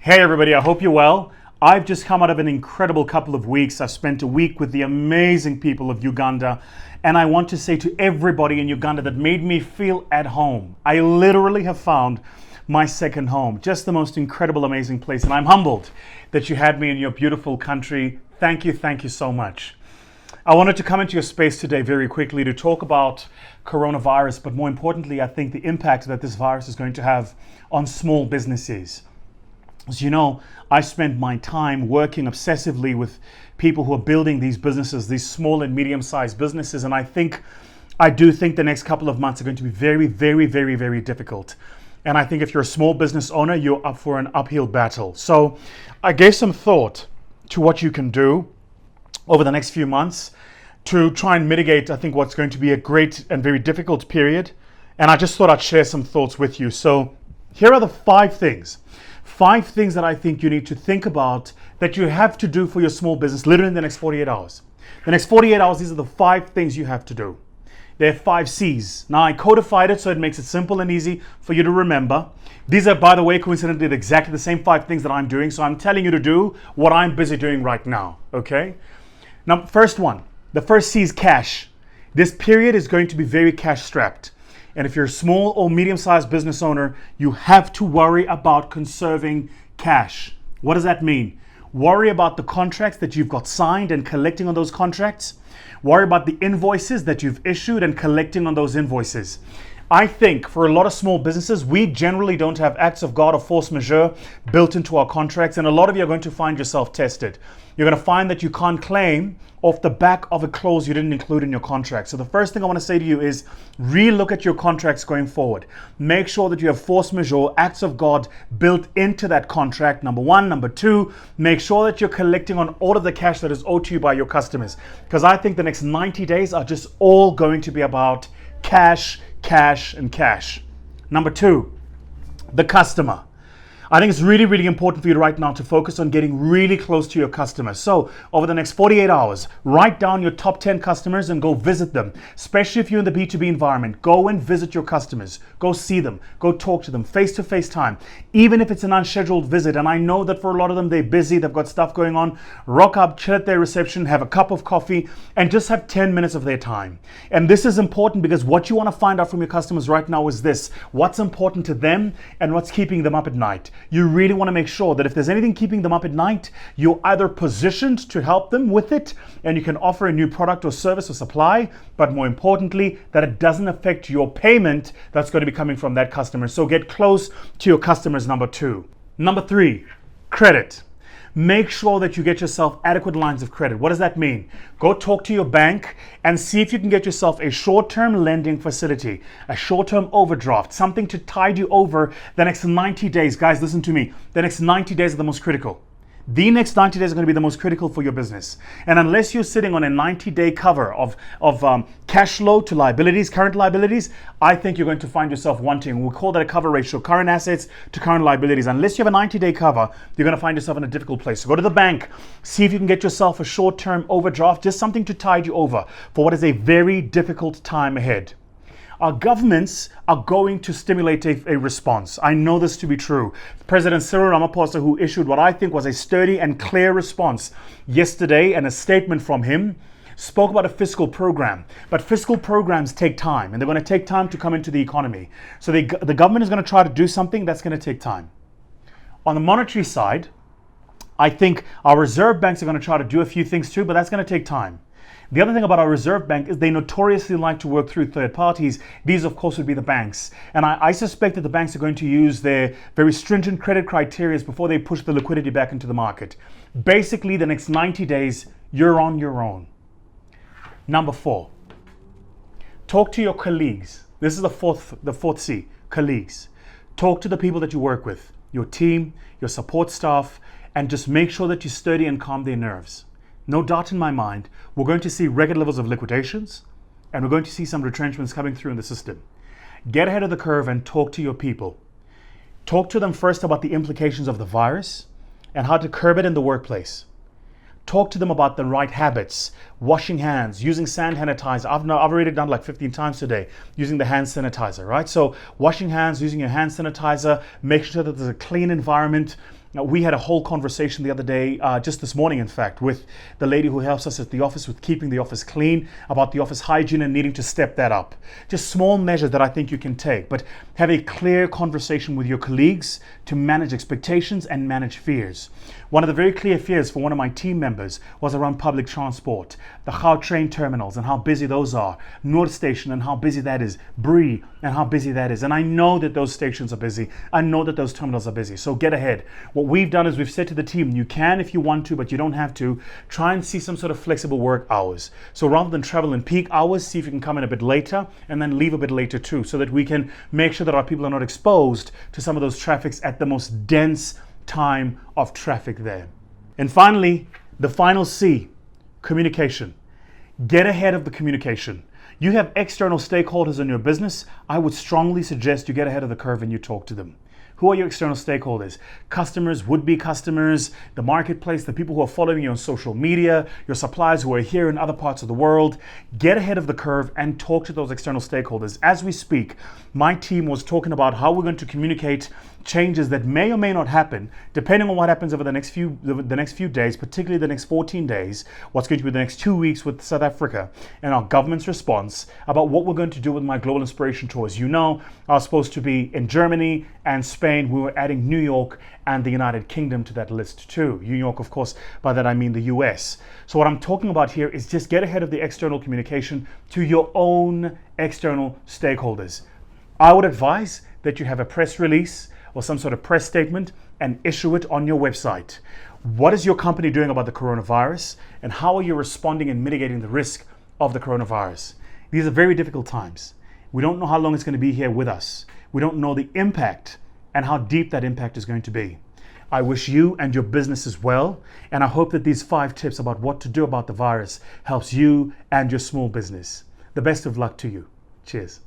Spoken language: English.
Hey everybody, I hope you're well. I've just come out of an incredible couple of weeks. I've spent a week with the amazing people of Uganda, and I want to say to everybody in Uganda that made me feel at home, I literally have found my second home. Just the most incredible, amazing place, and I'm humbled that you had me in your beautiful country. Thank you so much. I wanted to come into your space today very quickly to talk about coronavirus, but more importantly, I think the impact that this virus is going to have on small businesses. As you know, I spend my time working obsessively with people who are building these businesses, these small and medium-sized businesses, and I do think the next couple of months are going to be very difficult. And I think if you're a small business owner, you're up for an uphill battle. So I gave some thought to what you can do over the next few months to try and mitigate, I think, what's going to be a great and very difficult period. And I just thought I'd share some thoughts with you. So here are the five things that I think you need to think about that you have to do for your small business literally in the next 48 hours. The next 48 hours, these are the 5 things you have to do. They're 5 C's. Now I codified it so it makes it simple and easy for you to remember. These are, by the way, coincidentally exactly the same 5 things that I'm doing. So I'm telling you to do what I'm busy doing right now, okay? Now, first one, the first C is cash. This period is going to be very cash strapped. And if you're a small or medium-sized business owner, you have to worry about conserving cash. What does that mean? Worry about the contracts that you've got signed and collecting on those contracts. Worry about the invoices that you've issued and collecting on those invoices. I think for a lot of small businesses, we generally don't have acts of God or force majeure built into our contracts, and a lot of you are going to find yourself tested. You're going to find that you can't claim off the back of a clause you didn't include in your contract. So the first thing I want to say to you is re-look at your contracts going forward. Make sure that you have force majeure, acts of God built into that contract, number one. Number two, make sure that you're collecting on all of the cash that is owed to you by your customers. Because I think the next 90 days are just all going to be about cash. Number two, the customer. I think it's really important for you right now to focus on getting really close to your customers. So over the next 48 hours, write down your top 10 customers and go visit them. Especially if you're in the B2B environment, go and visit your customers. Go see them, go talk to them, face-to-face time. Even if it's an unscheduled visit, and I know that for a lot of them, they're busy, they've got stuff going on, rock up, chill at their reception, have a cup of coffee, and just have 10 minutes of their time. And this is important because what you want to find out from your customers right now is this: what's important to them and what's keeping them up at night. You really want to make sure that if there's anything keeping them up at night, you're either positioned to help them with it and you can offer a new product or service or supply, but more importantly, that it doesn't affect your payment that's going to be coming from that customer. So get close to your customers, number 2. Number 3, credit. Make sure that you get yourself adequate lines of credit. What does that mean? Go talk to your bank and see if you can get yourself a short-term lending facility, a short-term overdraft, something to tide you over the next 90 days. Guys, listen to me. The next 90 days are the most critical. The next 90 days are going to be the most critical for your business. And unless you're sitting on a 90-day cover of cash flow to liabilities, current liabilities, I think you're going to find yourself wanting, we'll call that a cover ratio, current assets to current liabilities. Unless you have a 90-day cover, you're going to find yourself in a difficult place. So go to the bank, see if you can get yourself a short-term overdraft, just something to tide you over for what is a very difficult time ahead. Our governments are going to stimulate a response. I know this to be true. President Cyril Ramaphosa, who issued what I think was a sturdy and clear response yesterday, and a statement from him, spoke about a fiscal program. But fiscal programs take time, and they're going to take time to come into the economy. So the government is going to try to do something that's going to take time. On the monetary side, I think our reserve banks are going to try to do a few things too, but that's going to take time. The other thing about our Reserve Bank is they notoriously like to work through third parties. These, of course, would be the banks. And I suspect that the banks are going to use their very stringent credit criteria before they push the liquidity back into the market. Basically, the next 90 days, you're on your own. Number 4, talk to your colleagues. This is the fourth C, colleagues. Talk to the people that you work with, your team, your support staff, and just make sure that you steady and calm their nerves. No doubt in my mind, we're going to see record levels of liquidations, and we're going to see some retrenchments coming through in the system. Get ahead of the curve and talk to your people. Talk to them first about the implications of the virus and how to curb it in the workplace. Talk to them about the right habits, washing hands, using hand sanitizer. I've already done like 15 times today using the hand sanitizer, right? So washing hands, using your hand sanitizer, make sure that there's a clean environment. Now, we had a whole conversation the other day, just this morning, in fact, with the lady who helps us at the office with keeping the office clean, about the office hygiene and needing to step that up. Just small measures that I think you can take, but have a clear conversation with your colleagues to manage expectations and manage fears. One of the very clear fears for one of my team members was around public transport, the Gautrain terminals and how busy those are, Noord Station and how busy that is, Bree and how busy that is. And I know that those stations are busy. I know that those terminals are busy. So get ahead. What we've done is we've said to the team, you can if you want to, but you don't have to. Try and see some sort of flexible work hours. So rather than travel in peak hours, see if you can come in a bit later and then leave a bit later too, so that we can make sure that our people are not exposed to some of those traffics at the most dense time of traffic there. And finally, the final C, communication. Get ahead of the communication. You have external stakeholders in your business. I would strongly suggest you get ahead of the curve and you talk to them. Who are your external stakeholders? Customers, would-be customers, the marketplace, the people who are following you on social media, your suppliers who are here in other parts of the world. Get ahead of the curve and talk to those external stakeholders. As we speak, my team was talking about how we're going to communicate changes that may or may not happen, depending on what happens over the next few days, particularly the next 14 days, what's going to be the next 2 weeks with South Africa, and our government's response about what we're going to do with my Global Inspiration Tours. You know, I was supposed to be in Germany and Spain. We were adding New York and the United Kingdom to that list too. New York, of course, by that I mean the US. So what I'm talking about here is just get ahead of the external communication to your own external stakeholders. I would advise that you have a press release or some sort of press statement and issue it on your website. What is your company doing about the coronavirus, and how are you responding and mitigating the risk of the coronavirus? These are very difficult times. We don't know how long it's going to be here with us. We don't know the impact and how deep that impact is going to be. I wish you and your businesses well, and I hope that these 5 tips about what to do about the virus helps you and your small business. The best of luck to you. Cheers.